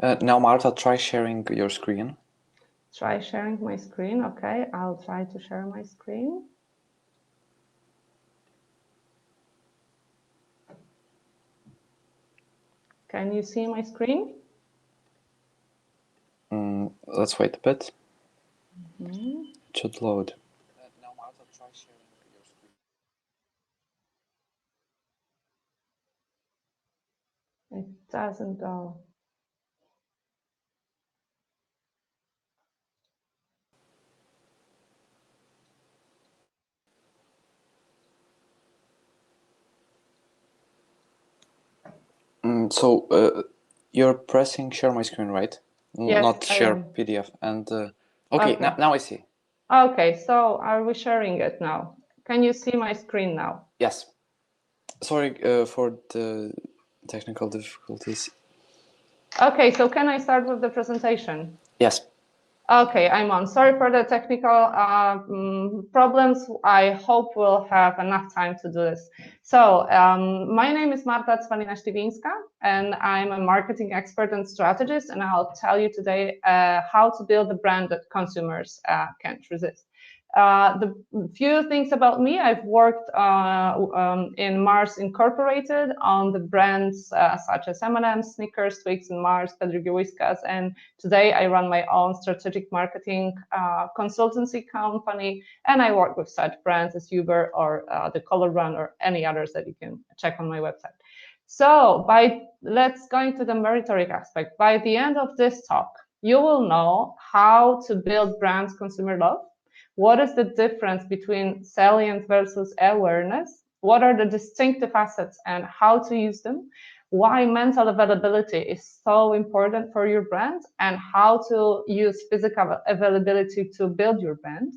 Now, Marta, try sharing your screen. Try sharing my screen. Okay, I'll try to share my screen. Can you see my screen? Let's wait a bit. Mm-hmm. It should load. Now, Marta, try sharing your screen. It doesn't go. So you're pressing share my screen, right? Yes, not I share am. PDF. And okay. Now I see. Okay, so are we sharing it now? Can you see my screen now? Yes. Sorry for the technical difficulties. Okay, so can I start with the presentation? Yes. Okay, I'm on. Sorry for the technical problems. I hope we'll have enough time to do this. So my name is Marta Cwalina-Śliwińska, and I'm a marketing expert and strategist, and I'll tell you today how to build a brand that consumers can't resist. The few things about me: I've worked in Mars Incorporated on the brands such as M&M's, Snickers, Twix, and Mars, Pedro Whiskas, and today I run my own strategic marketing consultancy company, and I work with such brands as Uber or The Color Run or any others that you can check on my website. So let's go into the meritocratic aspect. By the end of this talk, you will know how to build brands consumer love. What is the difference between salient versus awareness? What are the distinctive assets and how to use them? Why mental availability is so important for your brand and how to use physical availability to build your brand,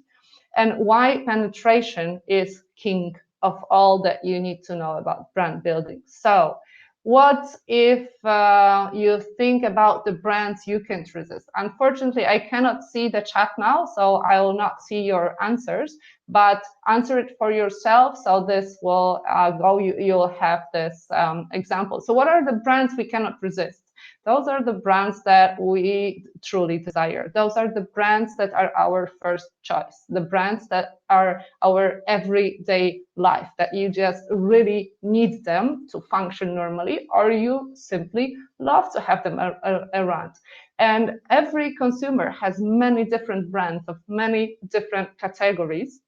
and why penetration is king of all that you need to know about brand building. So what if you think about the brands you can't resist? Unfortunately, I cannot see the chat now, so I will not see your answers, but answer it for yourself. So this will you'll have this example. So what are the brands we cannot resist? Those are the brands that we truly desire. Those are the brands that are our first choice, the brands that are our everyday life, that you just really need them to function normally, or you simply love to have them around. And every consumer has many different brands of many different categories.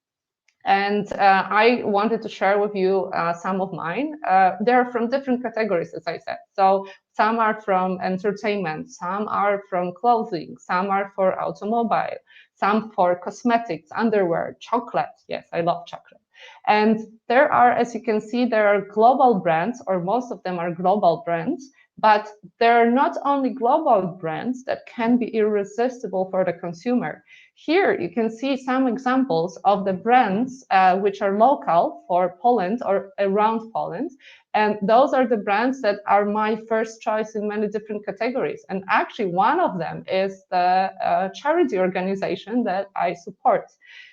And I wanted to share with you some of mine. They're from different categories, as I said. So some are from entertainment, some are from clothing, some are for automobile, some for cosmetics, underwear, chocolate. Yes, I love chocolate. And there are, as you can see, there are global brands, or most of them are global brands, but they're not only global brands that can be irresistible for the consumer. Here you can see some examples of the brands which are local for Poland or around Poland. And those are the brands that are my first choice in many different categories. And actually one of them is the charity organization that I support.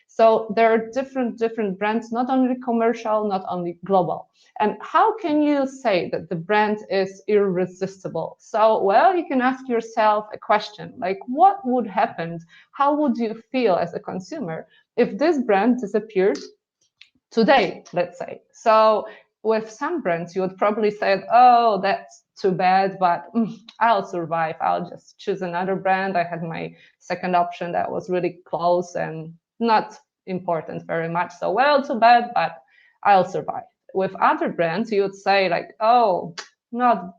So there are different brands, not only commercial, not only global. And how can you say that the brand is irresistible? So, well, you can ask yourself a question like, what would happen? How would you feel as a consumer if this brand disappeared today, let's say? So with some brands, you would probably say, oh, that's too bad, but I'll survive. I'll just choose another brand. I had my second option that was really close and not important very much. So, well, too bad, but I'll survive. With other brands, you would say like, oh, not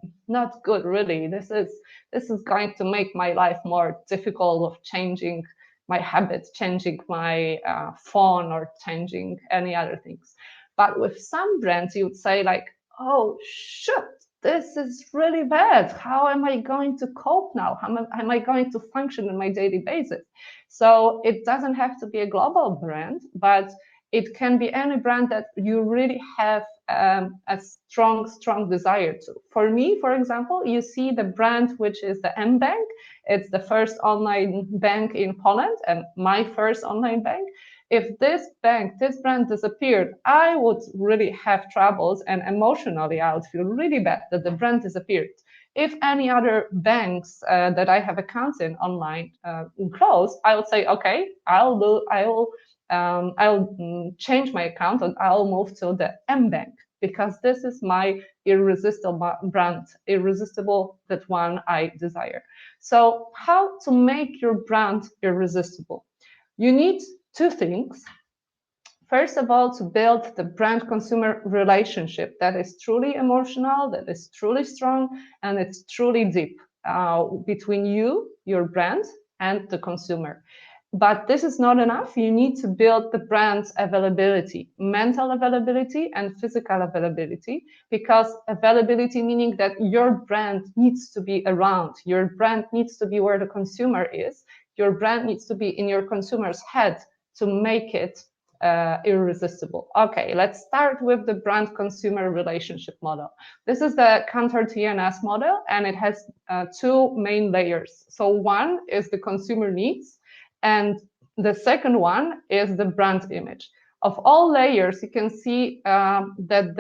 good, really. This is going to make my life more difficult of changing my habits, changing my phone, or changing any other things. But with some brands, you would say like, oh, shoot, this is really bad. How am I going to cope now? How am I going to function on my daily basis? So it doesn't have to be a global brand, but it can be any brand that you really have a strong desire to. For me, for example, you see the brand, which is the mBank. It's the first online bank in Poland and my first online bank. If this brand disappeared, I would really have troubles, and emotionally I would feel really bad that the brand disappeared. If any other banks that I have accounts in online close, I would say, okay, I'll change my account and I'll move to the M bank, because this is my irresistible brand, irresistible, that one I desire. So how to make your brand irresistible? You need two things. First of all, to build the brand-consumer relationship that is truly emotional, that is truly strong, and it's truly deep between you, your brand, and the consumer. But this is not enough. You need to build the brand's availability, mental availability and physical availability, because availability meaning that your brand needs to be around, your brand needs to be where the consumer is, your brand needs to be in your consumer's head to make it irresistible. Okay, let's start with the brand-consumer relationship model. This is the Cantor-TNS model, and it has two main layers. So one is the consumer needs, and the second one is the brand image. Of all layers, you can see that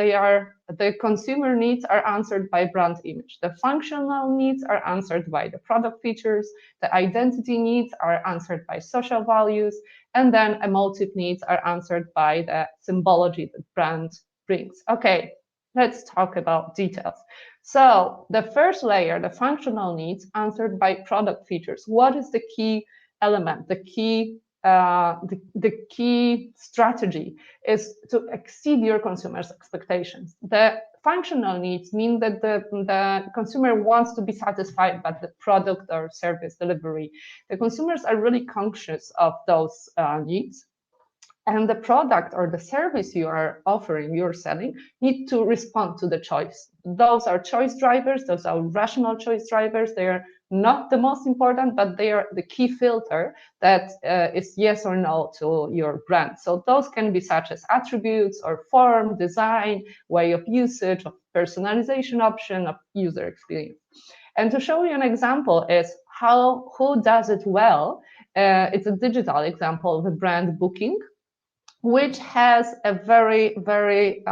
the consumer needs are answered by brand image. The functional needs are answered by the product features. The identity needs are answered by social values. And then emotive needs are answered by the symbology that brand brings. Okay, let's talk about details. So the first layer, the functional needs, answered by product features. What is the key element, the key strategy is to exceed your consumer's expectations. The functional needs mean that the consumer wants to be satisfied by the product or service delivery. The consumers are really conscious of those needs. And the product or the service you are offering, you're selling, need to respond to the choice. Those are choice drivers, those are rational choice drivers. They are not the most important, but they are the key filter that is yes or no to your brand. So those can be such as attributes or form, design, way of usage, of personalization option, of user experience. And to show you an example is who does it well. It's a digital example of a brand Booking, which has a very, very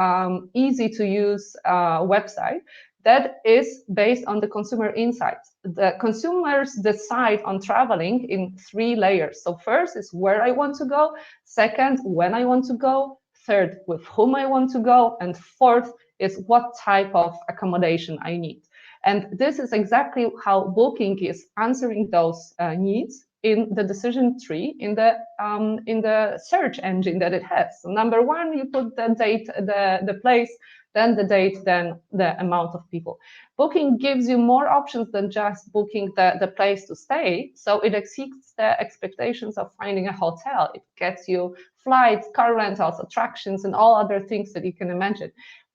easy to use website that is based on the consumer insights. The consumers decide on traveling in 3 layers. So first is where I want to go, second, when I want to go, third, with whom I want to go, and fourth is what type of accommodation I need. And this is exactly how Booking is answering those needs in the decision tree, in the search engine that it has. So number 1, you put the date, the place, then the date, then the amount of people. Booking gives you more options than just booking the place to stay. So it exceeds the expectations of finding a hotel. It gets you flights, car rentals, attractions, and all other things that you can imagine.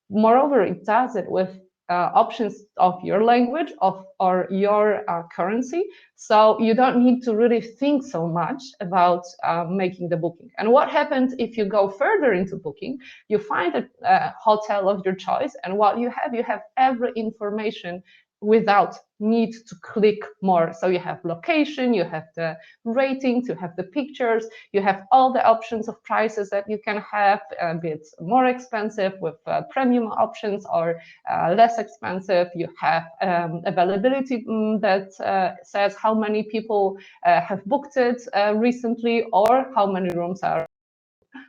Moreover, it does it with options of your language or your currency. So you don't need to really think so much about making the booking. And what happens if you go further into Booking? You find a hotel of your choice, and what you have every information without need to click more. So you have location, you have the ratings, you have the pictures, you have all the options of prices that you can have, be it more expensive with premium options or less expensive. You have availability that says how many people have booked it recently or how many rooms are.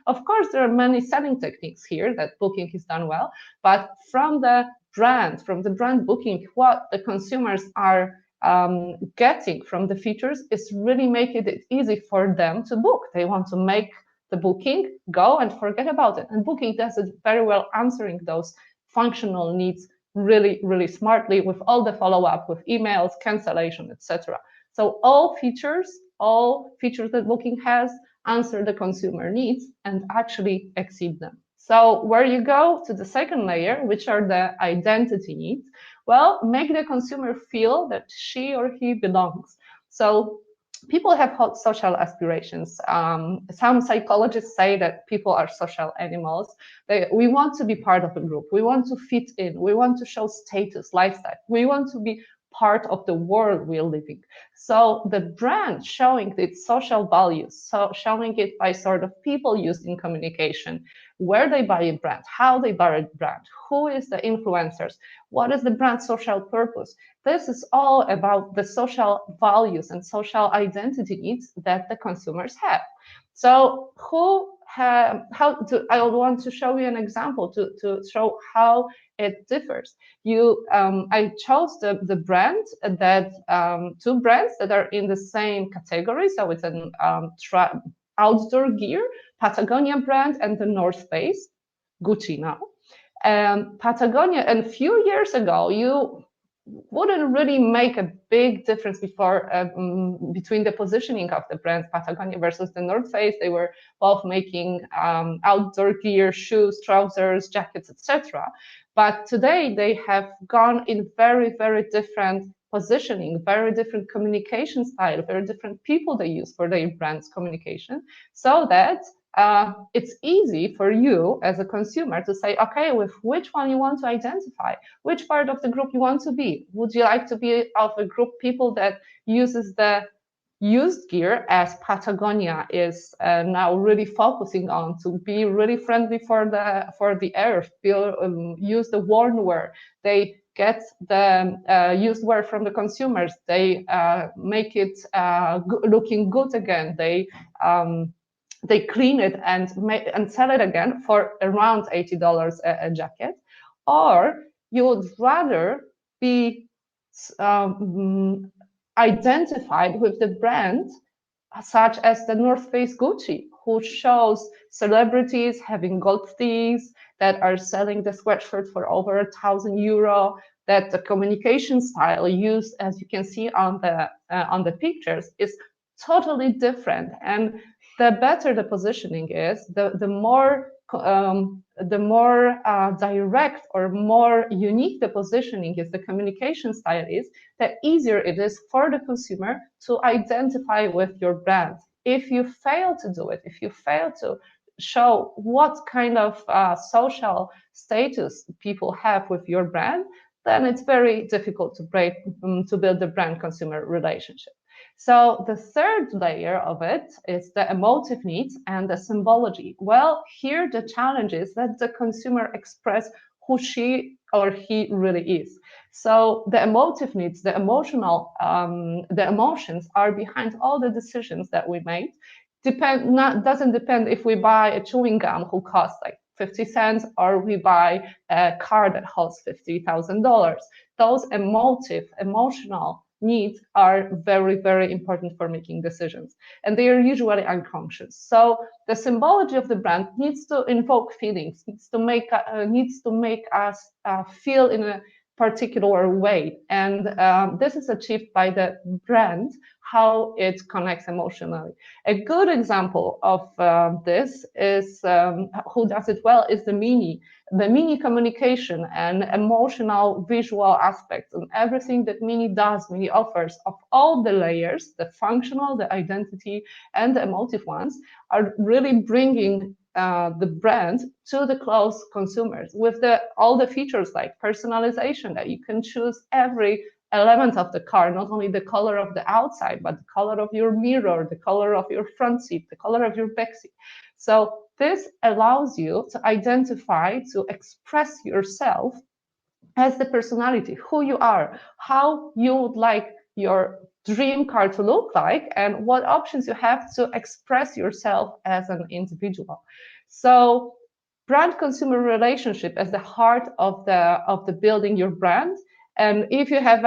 Of course, there are many selling techniques here that Booking has done well, but from the brand Booking, what the consumers are getting from the features is really making it easy for them to book. They want to make the booking, go and forget about it. And Booking does it very well, answering those functional needs really, really smartly with all the follow-up with emails, cancellation, etc. So all features that Booking has answer the consumer needs and actually exceed them. So where you go to the second layer, which are the identity needs, well, make the consumer feel that she or he belongs. So people have social aspirations. Some psychologists say that people are social animals. We want to be part of a group. We want to fit in. We want to show status, lifestyle. We want to be part of the world we're living. So the brand showing its social values, so showing it by sort of people used in communication, where they buy a brand, how they buy a brand, who is the influencers, what is the brand social purpose. This is all about the social values and social identity needs that the consumers have. So I want to show you an example to show how it differs. I chose the brand that two brands that are in the same category. So it's an outdoor gear, Patagonia brand and the North Face, Gucci now. Patagonia, and a few years ago, you wouldn't really make a big difference between the positioning of the brands Patagonia versus the North Face. They were both making outdoor gear, shoes, trousers, jackets, etc. But today they have gone in very, very different positioning, very different communication style, very different people they use for their brand's communication, so that it's easy for you as a consumer to say, okay, with which one you want to identify, which part of the group you want to be. Would you like to be of a group people that uses the used gear, as Patagonia is now really focusing on, to be really friendly for the earth, use the worn wear. They get the used wear from the consumers. They make it looking good again. They clean it and sell it again for around $80 a jacket. Or you would rather be identified with the brand such as the North Face Gucci, who shows celebrities having gold thieves that are selling the sweatshirt for over €1,000, that the communication style used, as you can see on the pictures, is totally different. And the better the positioning is, the more direct or more unique the positioning is, the communication style is, the easier it is for the consumer to identify with your brand. If you fail to do it, if you fail to show what kind of social status people have with your brand, then it's very difficult to build the brand-consumer relationship. So the third layer of it is the emotive needs and the symbology. Well, here the challenge is that the consumer express who she or he really is. So the emotive needs, the emotions are behind all the decisions that we made. Doesn't depend if we buy a chewing gum who costs like 50 cents or we buy a car that holds $50,000. Those emotional needs are very, very important for making decisions, and they are usually unconscious. So the symbology of the brand needs to invoke feelings, needs to make us feel in a particular way, and this is achieved by the brand, how it connects emotionally. A good example of this is who does it well is the Mini communication and emotional visual aspects, and everything that Mini offers of all the layers, the functional, the identity, and the emotive ones, are really bringing the brand to the close consumers with all the features like personalization, that you can choose every element of the car, not only the color of the outside, but the color of your mirror, the color of your front seat, the color of your back seat. So this allows you to identify, to express yourself as the personality, who you are, how you would like your dream car to look like, and what options you have to express yourself as an individual. So brand-consumer relationship as the heart of the building your brand. And if you have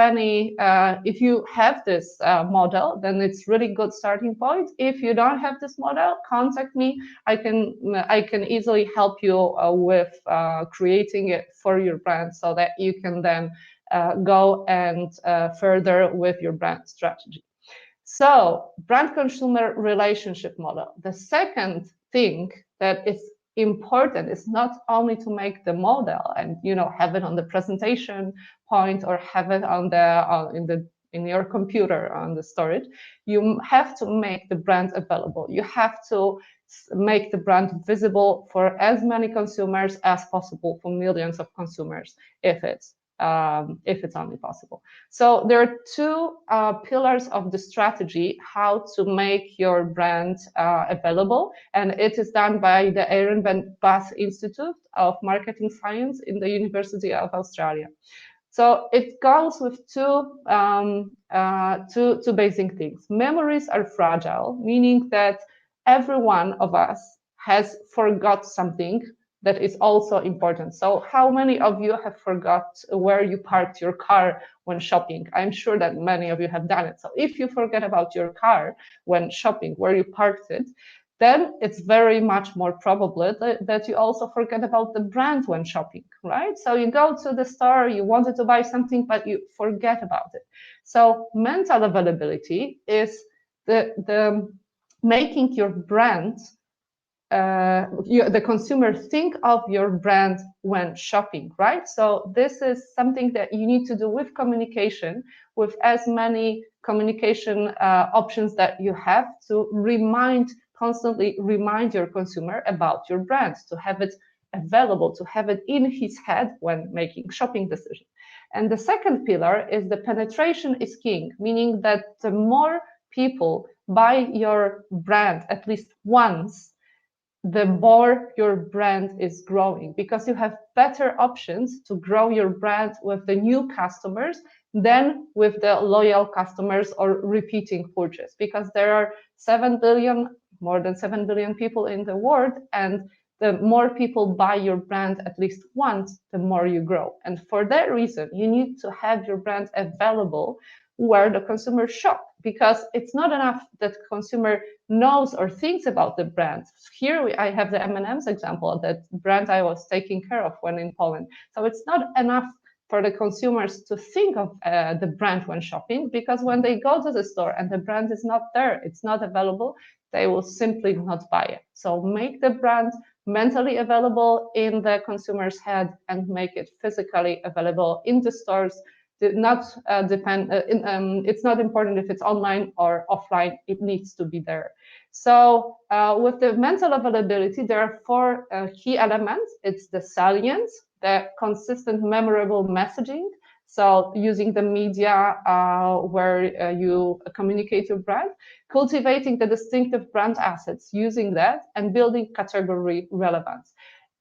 this model, then it's really good starting point. If you don't have this model, contact me. I can easily help you with creating it for your brand, so that you can then go and further with your brand strategy. So brand-consumer relationship model. The second thing that is important is not only to make the model and have it on the presentation point or have it in your computer on the storage. You have to make the brand available. You have to make the brand visible for as many consumers as possible, for millions of consumers if it's if it's only possible. So there are two pillars of the strategy, how to make your brand available, and it is done by the Aaron Van Bass Institute of Marketing Science in the University of Australia. So it goes with two basic things. Memories are fragile, meaning that every one of us has forgot something that is also important. So how many of you have forgot where you parked your car when shopping? I'm sure that many of you have done it. So if you forget about your car when shopping, where you parked it, then it's very much more probable that you also forget about the brand when shopping, right? So you go to the store, you wanted to buy something, but you forget about it. So mental availability is the making your brand, the consumer think of your brand when shopping, right? So this is something that you need to do with communication, with as many communication options that you have to constantly remind your consumer about your brand, to have it available, to have it in his head when making shopping decisions. And the second pillar is the penetration is king, meaning that the more people buy your brand at least once, the more your brand is growing, because you have better options to grow your brand with the new customers than with the loyal customers or repeating purchase, because there are more than 7 billion people in the world, and the more people buy your brand at least once, the more you grow. And for that reason, you need to have your brand available where the consumer shop, because it's not enough that consumer knows or thinks about the brand. Here I have the M&M's example, that brand I was taking care of when in Poland. So it's not enough for the consumers to think of the brand when shopping, because when they go to the store and the brand is not there, it's not available, they will simply not buy it. So make the brand mentally available in the consumer's head and make it physically available in the stores. It's not important if it's online or offline, it needs to be there. So with the mental availability, there are four key elements. It's the salience, the consistent memorable messaging, so using the media where you communicate your brand, cultivating the distinctive brand assets, using that, and building category relevance.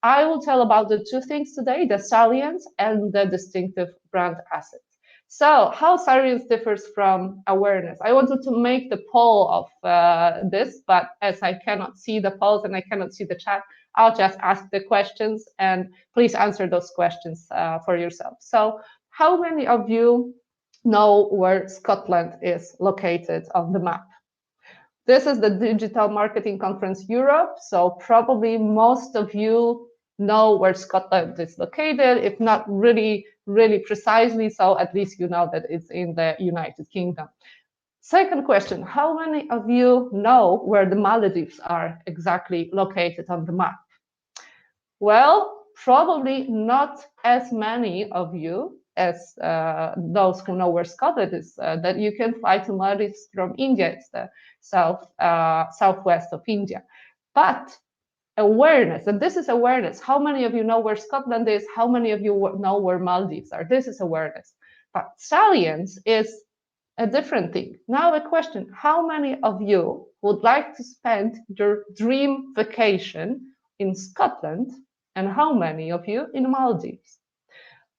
I will tell about the two things today, the salience and the distinctive brand assets. So how salience differs from awareness. I wanted to make the poll of this, but as I cannot see the polls and I cannot see the chat, I'll just ask the questions and please answer those questions for yourself. So how many of you know where Scotland is located on the map? This is the Digital Marketing Conference Europe, so probably most of you know where Scotland is located, if not really precisely, so at least you know that it's in the United Kingdom. Second question, how many of you know where the Maldives are exactly located on the map? Well, probably not as many of you as those who know where Scotland is, that you can fly to Maldives from India. It's the southwest of India. But awareness, and this is awareness. How many of you know where Scotland is? How many of you know where Maldives are? This is awareness. But salience is a different thing. Now a question, how many of you would like to spend your dream vacation in Scotland, and how many of you in Maldives?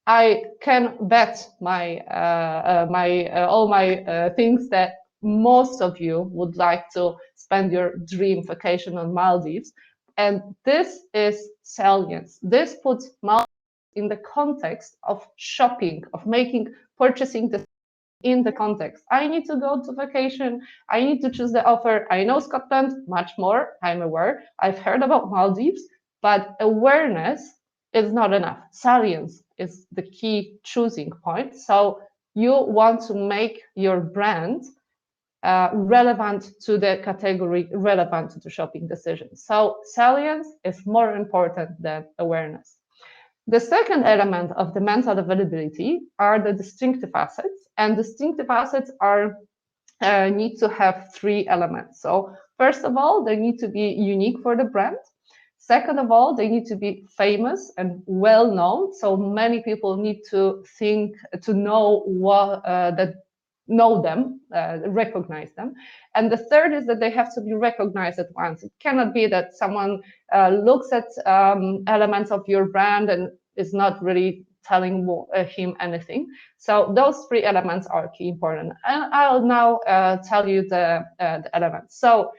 I can bet all my things that most of you would like to spend your dream vacation on Maldives. And this is salience. This puts Maldives in the context of shopping, of purchasing in the context. I need to go to vacation. I need to choose the offer. I know Scotland much more. I'm aware. I've heard about Maldives, but awareness is not enough. Salience is the key choosing point. So you want to make your brand relevant to the category, relevant to the shopping decisions. So salience is more important than awareness. The second element of the mental availability are the distinctive assets, and distinctive assets need to have three elements. So first of all, they need to be unique for the brand. Second of all, they need to be famous and well known. So many people need to know what know them, recognize them. And the third is that they have to be recognized at once. It cannot be that someone looks at elements of your brand and is not really telling him anything. So those three elements are key important. And I'll now tell you the elements. So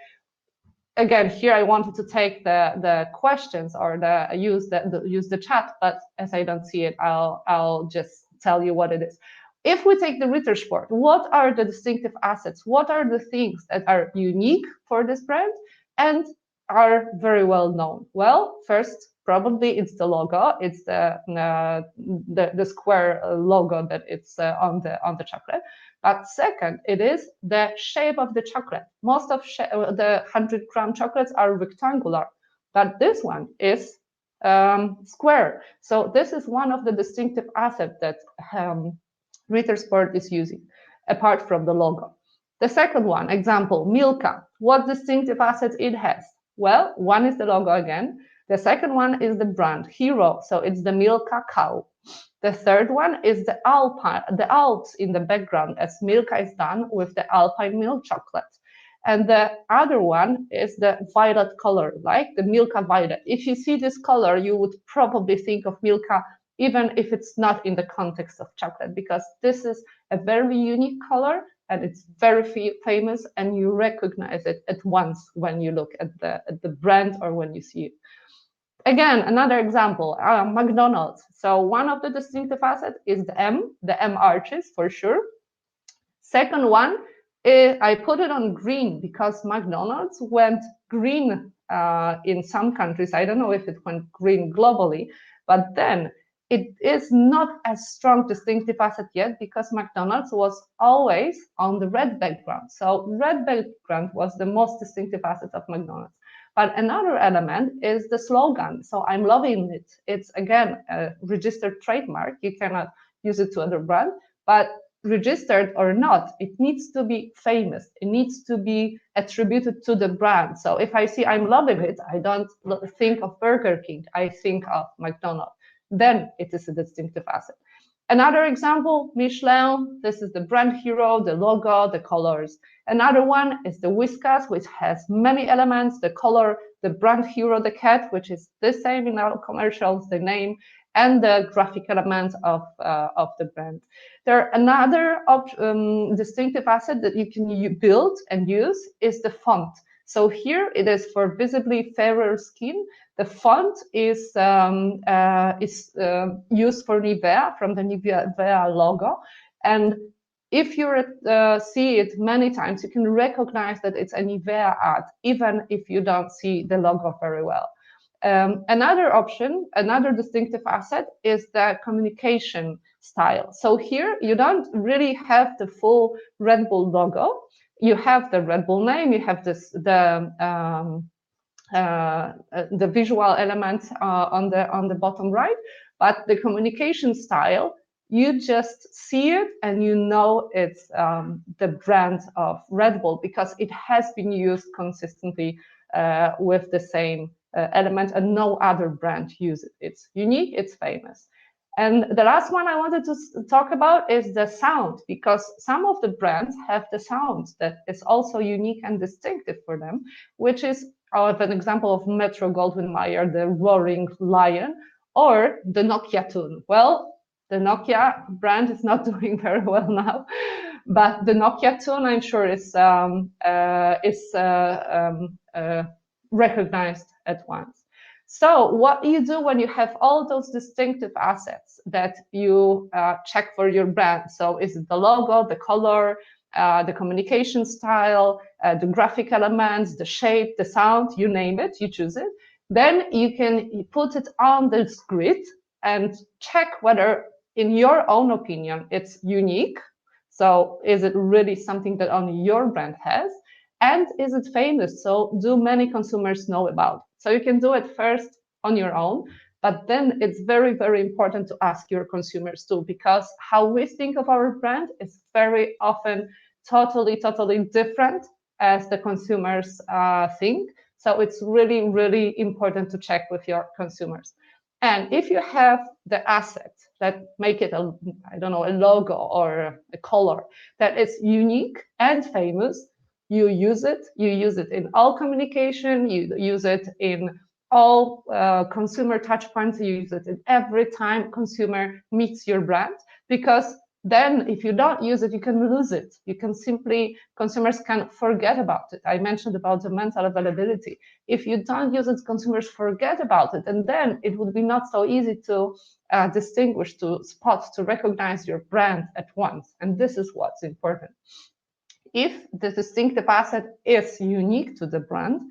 again, here I wanted to take the questions or use the chat, but as I don't see it, I'll just tell you what it is. If we take the Rittersport, what are the distinctive assets? What are the things that are unique for this brand and are very well known? Well, first, probably it's the logo. It's the square logo that it's on the chocolate. But second, it is the shape of the chocolate. Most of the 100-gram chocolates are rectangular, but this one is square. So this is one of the distinctive assets that Rittersport is using, apart from the logo. The second one, example, Milka. What distinctive assets it has? Well, one is the logo again. The second one is the brand, hero. So it's the Milka cow. The third one is the Alps in the background, as Milka is done with the Alpine milk chocolate. And the other one is the violet color, like the Milka violet. If you see this color, you would probably think of Milka, even if it's not in the context of chocolate, because this is a very unique color and it's very famous, and you recognize it at once when you look at the brand or when you see it. Again, another example, McDonald's. So one of the distinctive assets is the M arches for sure. Second one, I put it on green because McDonald's went green in some countries. I don't know if it went green globally, but then it is not as strong distinctive asset yet because McDonald's was always on the red background. So red background was the most distinctive asset of McDonald's. But another element is the slogan. So I'm loving it. It's again a registered trademark. You cannot use it to other brand, but registered or not, it needs to be famous. It needs to be attributed to the brand. So if I see I'm loving it, I don't think of Burger King. I think of McDonald's. Then it is a distinctive asset. Another example, Michelin. This is the brand hero, the logo, the colors. Another one is the Whiskas, which has many elements, the color, the brand hero, the cat, which is the same in our commercials, the name, and the graphic element of the brand. There another distinctive asset that you can build and use is the font. So here it is for visibly fairer skin. The font is used for Nivea, from the Nivea logo. And if you see it many times, you can recognize that it's a Nivea ad, even if you don't see the logo very well. Another option, another distinctive asset is the communication style. So here you don't really have the full Red Bull logo. You have the Red Bull name, you have the visual elements on the bottom right, but the communication style, you just see it and you know it's the brand of Red Bull because it has been used consistently with the same element, and no other brand uses it. It's unique, it's famous. And the last one I wanted to talk about is the sound, because some of the brands have the sounds that is also unique and distinctive for them, which is an example of Metro-Goldwyn-Mayer, the roaring lion, or the Nokia tune. Well, the Nokia brand is not doing very well now, but the Nokia tune, I'm sure, is recognized at once. So what you do when you have all those distinctive assets that you check for your brand? So is it the logo, the color, the communication style, the graphic elements, the shape, the sound, you name it, you choose it. Then you can put it on this grid and check whether, in your own opinion, it's unique. So is it really something that only your brand has? And is it famous? So do many consumers know about? So you can do it first on your own, but then it's very, very important to ask your consumers too, because how we think of our brand is very often totally different as the consumers think. So it's really, really important to check with your consumers. And if you have the asset that make it a, I don't know, a logo or a color that is unique and famous, you use it. You use it in all communication. You use it in all consumer touch points. You use it in every time consumer meets your brand, because then if you don't use it, you can lose it. You can simply, consumers can forget about it. I mentioned about the mental availability. If you don't use it, consumers forget about it. And then it would be not so easy to distinguish, to spot, to recognize your brand at once. And this is what's important. If the distinctive asset is unique to the brand,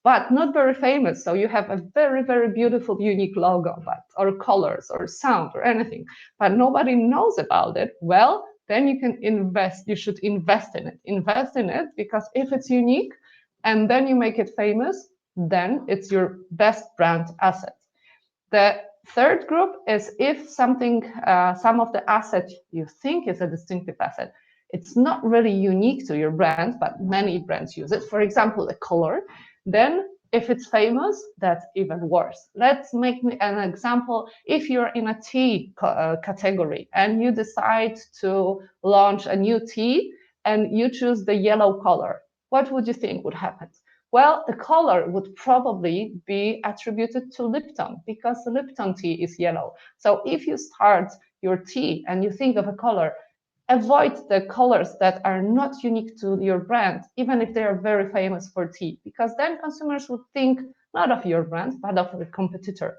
but not very famous, so you have a very, very beautiful, unique logo, or colors, or sound, or anything, but nobody knows about it, well, then you can invest, you should invest in it. Invest in it, because if it's unique, and then you make it famous, then it's your best brand asset. The third group is if something, some of the asset you think is a distinctive asset, it's not really unique to your brand, but many brands use it. For example, a color. Then if it's famous, that's even worse. Let's make an example. If you're in a tea category and you decide to launch a new tea and you choose the yellow color, what would you think would happen? Well, the color would probably be attributed to Lipton, because the Lipton tea is yellow. So if you start your tea and you think of a color, avoid the colors that are not unique to your brand, even if they are very famous for tea, because then consumers would think not of your brand, but of the competitor.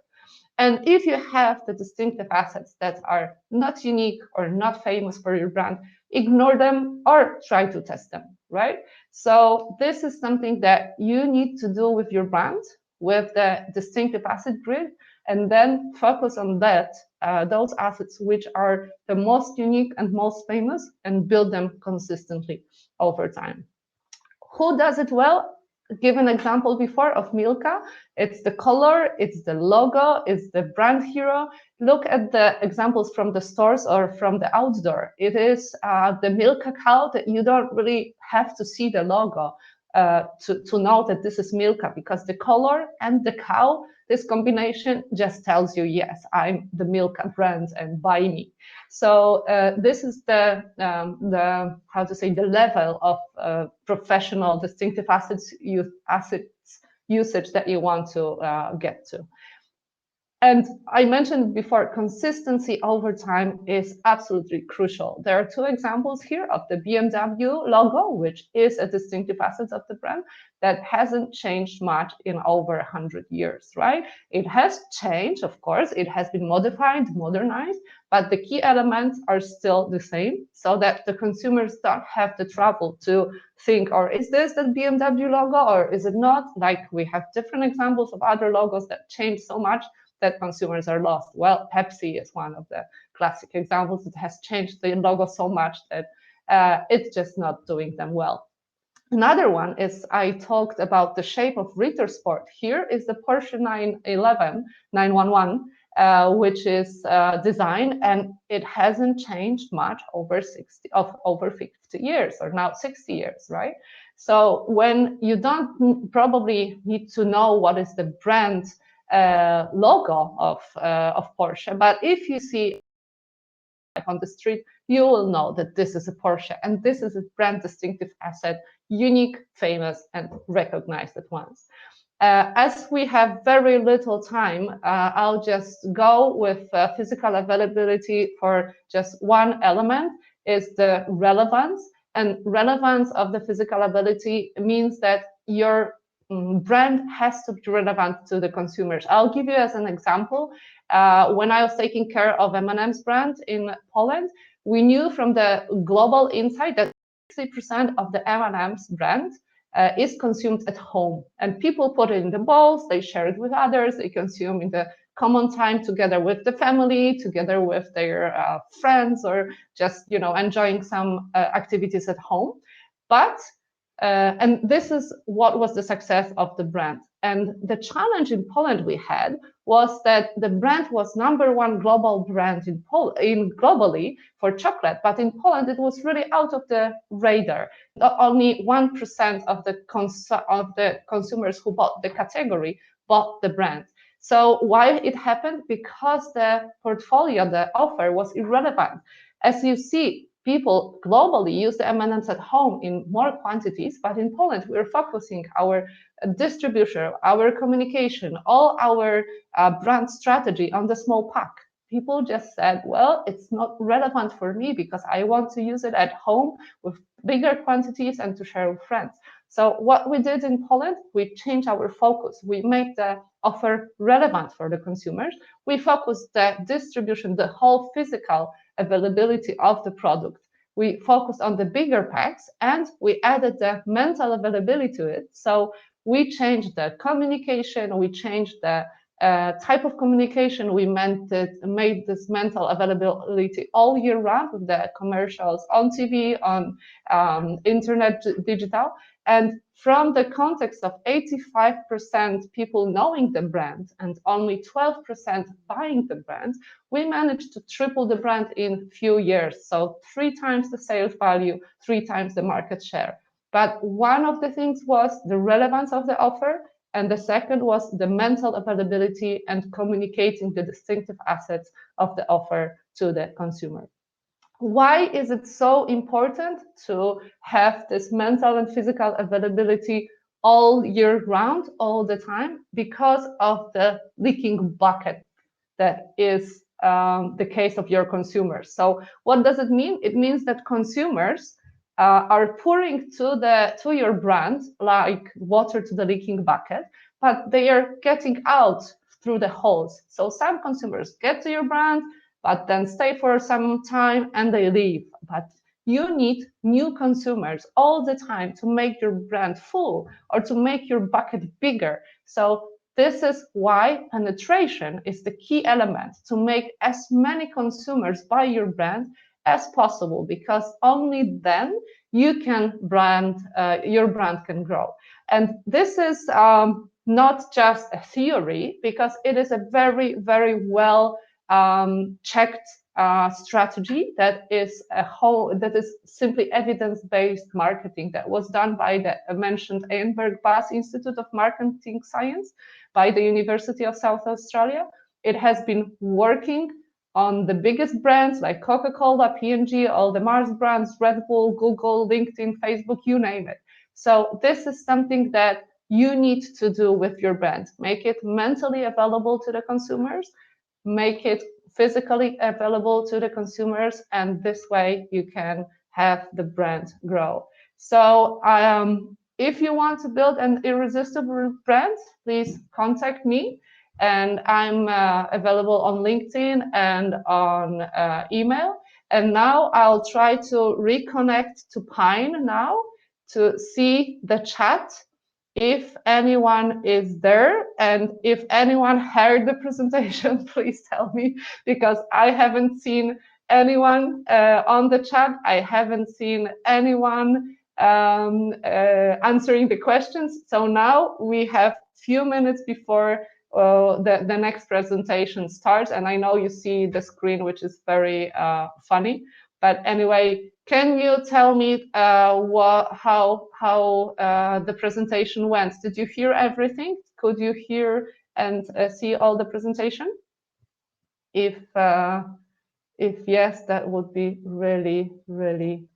And if you have the distinctive assets that are not unique or not famous for your brand, ignore them or try to test them, right? So this is something that you need to do with your brand, with the distinctive asset grid, and then focus on that, those assets which are the most unique and most famous, and build them consistently over time. Who does it well? Give an example before of Milka. It's the color, it's the logo, it's the brand hero. Look at the examples from the stores or from the outdoor. It is the Milka cow that you don't really have to see the logo to know that this is Milka, because the color and the cow, this combination just tells you, yes, I'm the Milka brand and buy me. So this is the how to say, the level of professional distinctive assets usage that you want to get to. And I mentioned before, consistency over time is absolutely crucial. There are two examples here of the BMW logo, which is a distinctive asset of the brand that hasn't changed much in over 100 years, right? It has changed, of course, it has been modified, modernized, but the key elements are still the same, so that the consumers don't have the trouble to think, or is this the BMW logo, or is it not? Like, we have different examples of other logos that change so much that consumers are lost. Well, Pepsi is one of the classic examples. It has changed the logo so much that it's just not doing them well. Another one is, I talked about the shape of Ritter Sport. Here is the Porsche 911, which is design, and it hasn't changed much over 50 years, or now 60 years, right? So when you don't probably need to know what is the brand logo of Porsche, but if you see on the street, you will know that this is a Porsche, and this is a brand distinctive asset, unique, famous, and recognized at once. As we have very little time, I'll just go with physical availability for just one element, is the relevance. And relevance of the physical ability means that your brand has to be relevant to the consumers. I'll give you as an example. When I was taking care of M&M's brand in Poland, we knew from the global insight that 60% of the M&M's brand is consumed at home, and people put it in the bowls, they share it with others, they consume in the common time together with the family, together with their friends, or just, you know, enjoying some activities at home. But and this is what was the success of the brand. And the challenge in Poland we had was that the brand was #1 global brand in globally for chocolate, but in Poland it was really out of the radar. Only 1% of the consumers who bought the category bought the brand. So why it happened? Because the portfolio, the offer was irrelevant. As you see, people globally use the M&Ms at home in more quantities, but in Poland we're focusing our distribution, our communication, all our brand strategy on the small pack. People just said, well, it's not relevant for me because I want to use it at home with bigger quantities and to share with friends. So what we did in Poland, we changed our focus. We made the offer relevant for the consumers. We focused the distribution, the whole physical availability of the product. We focused on the bigger packs and we added the mental availability to it. So we changed the communication, we changed the type of communication. We made this mental availability all year round with the commercials on TV, on internet, digital. And from the context of 85% people knowing the brand and only 12% buying the brand, we managed to triple the brand in few years. So 3 times the sales value, 3 times the market share. But one of the things was the relevance of the offer, and the second was the mental availability and communicating the distinctive assets of the offer to the consumer. Why is it so important to have this mental and physical availability all year round, all the time? Because of the leaking bucket that is the case of your consumers. So what does it mean? It means that consumers are pouring to your brand like water to the leaking bucket, but they are getting out through the holes. So some consumers get to your brand, but then stay for some time and they leave. But you need new consumers all the time to make your brand full or to make your bucket bigger. So this is why penetration is the key element, to make as many consumers buy your brand as possible, because only then you can your brand can grow. And this is not just a theory, because it is a very, very well checked strategy that is simply evidence-based marketing that was done by the mentioned Ehrenberg-Bass Institute of Marketing Science by the University of South Australia. It has been working on the biggest brands like Coca-Cola, P&G, all the Mars brands, Red Bull, Google, LinkedIn, Facebook, you name it. So this is something that you need to do with your brand. Make it mentally available to the consumers, make it physically available to the consumers, and this way you can have the brand grow. So if you want to build an irresistible brand, please contact me. And I'm available on LinkedIn and on email. And now I'll try to reconnect to Pine now to see the chat, if anyone is there, and if anyone heard the presentation, please tell me, because I haven't seen anyone on the chat. I haven't seen anyone answering the questions. So now we have few minutes before the next presentation starts, and I know you see the screen, which is very funny. But anyway, can you tell me how the presentation went? Did you hear everything? Could you hear and see all the presentation? If yes, that would be really, really.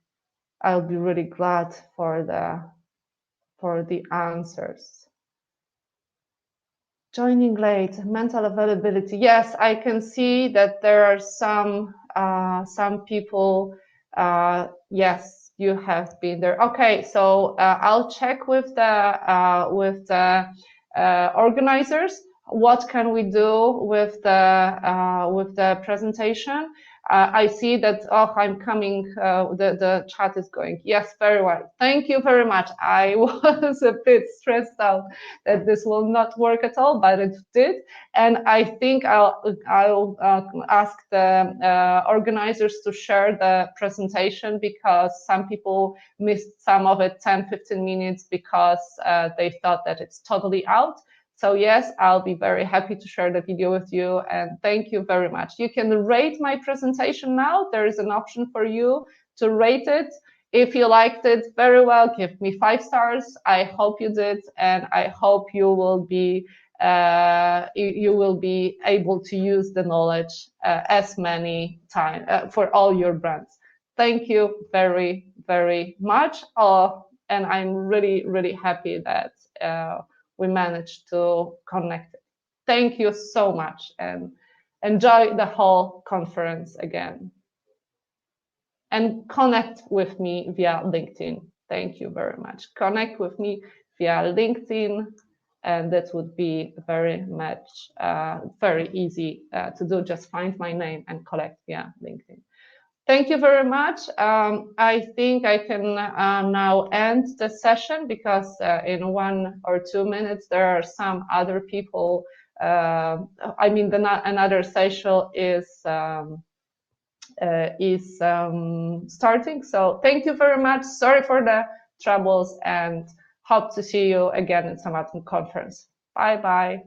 I'll be really glad for the answers. Joining late, mental availability. Yes, I can see that there are some people. Yes, you have been there. Okay, so I'll check with the organizers. What can we do with the presentation? I see that, oh, I'm coming, the chat is going. Yes, very well. Thank you very much. I was a bit stressed out that this will not work at all, but it did. And I think I'll ask the organizers to share the presentation, because some people missed some of it, 10-15 minutes, because they thought that it's totally out. So yes, I'll be very happy to share the video with you, and thank you very much. You can rate my presentation now. There is an option for you to rate it. If you liked it, very well, give me 5 stars. I hope you did, and I hope you will be able to use the knowledge as many times for all your brands. Thank you very, very much. And I'm really, really happy that we managed to connect. Thank you so much, and enjoy the whole conference again. And connect with me via LinkedIn. Thank you very much. Connect with me via LinkedIn, and that would be very much very easy to do. Just find my name and connect via LinkedIn. Thank you very much. I think I can now end the session, because in 1 or 2 minutes there are some other people. I mean, another session is starting. So thank you very much. Sorry for the troubles, and hope to see you again at some other conference. Bye bye.